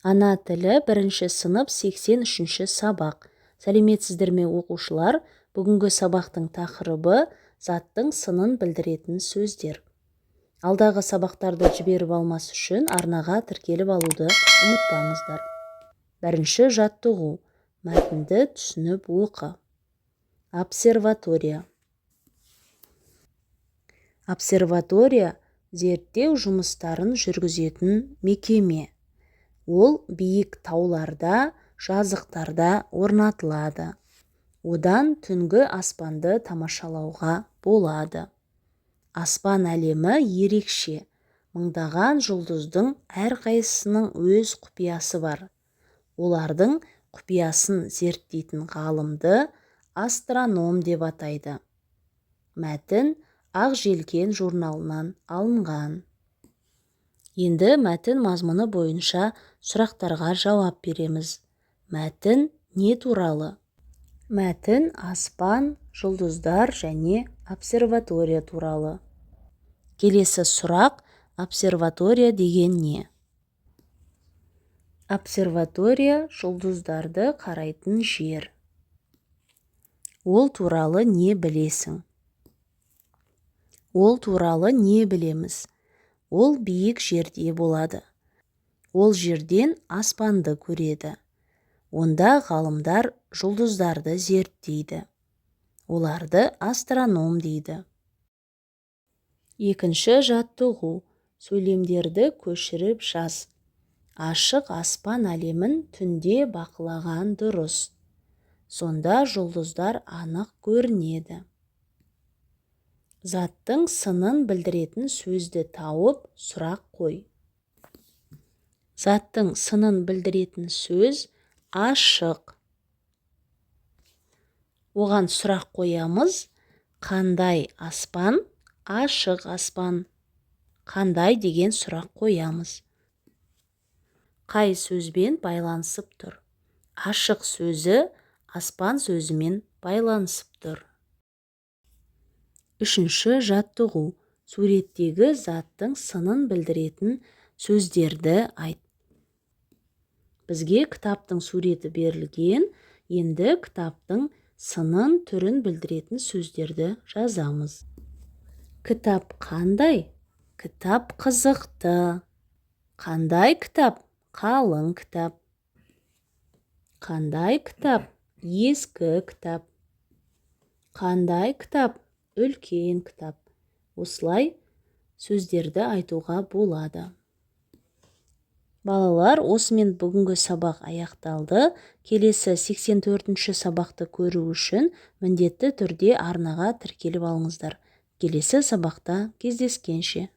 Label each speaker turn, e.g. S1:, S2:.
S1: Ана тілі 1 сынып 83 сабақ. Сәлеметсіздер ме оқушылар? Бүгінгі сабақтың тақырыбы заттың сынын білдіретін сөздер. Алдағы сабақтарды жіберіп алмас үшін арнаға тіркеліп алуды ұмытпаңыздар. 1 жаттығу. Мәтінді түсініп оқы. Обсерватория. Обсерватория зерттеу жұмыстарын жүргізетін мекеме. Ол биік тауларда, жазықтарда орнатылады. Одан түнгі аспанды тамашалауға болады. Аспан әлемі ерекше. Мыңдаған жұлдыздың әрқайсысының өз құпиясы бар. Олардың құпиясын зерттейтін ғалымды астроном деп атайды. Мәтін Ақ желкен журналынан алынған. Енді мәтін мазмұны бойынша сұрақтарға жауап береміз. Мәтін не туралы? Мәтін аспан, жұлдыздар және обсерватория туралы. Келесі сұрақ: обсерватория деген не? Обсерватория жұлдыздарды қарайтын жер. Ол туралы не білесің? Ол туралы не білеміз? Ол биік жерде болады. Ол жерден аспанды көреді. Онда ғалымдар жұлдыздарды зерттейді. Оларды астроном дейді. 2 жаттығу. Сөйлемдерді көшіріп жаз. Ашық аспан әлемін түнде бақылаған дұрыс. Сонда жұлдыздар анық көрінеді. Заттың сынын білдіретін сөзді тауып сұрақ қой. Заттың сынын білдіретін сөз ашық. Оған сұрақ қоямыз. Қандай аспан? Ашық аспан. Қандай деген сұрақ қоямыз. Қай сөзбен байланысып тұр? Ашық сөзі аспан сөзімен байланысып тұр. 3 жаттығу. Суреттегі заттың сынын білдіретін сөздерді айт. Бізге кітаптың суреті берілген. Енді кітаптың сынын түрін білдіретін сөздерді жазамыз. Кітап қандай? Кітап қызықты. Қандай кітап? Қалың кітап. Қандай кітап? Ескі кітап. Қандай кітап? Үлкен кітап. Осылай сөздерді айтуға болады. Балалар, осымен бүгінгі сабақ аяқталды. Келесі 84-ші сабақты көру үшін міндетті түрде арнаға тіркеліп алыңыздар. Келесі сабақта кездескенше.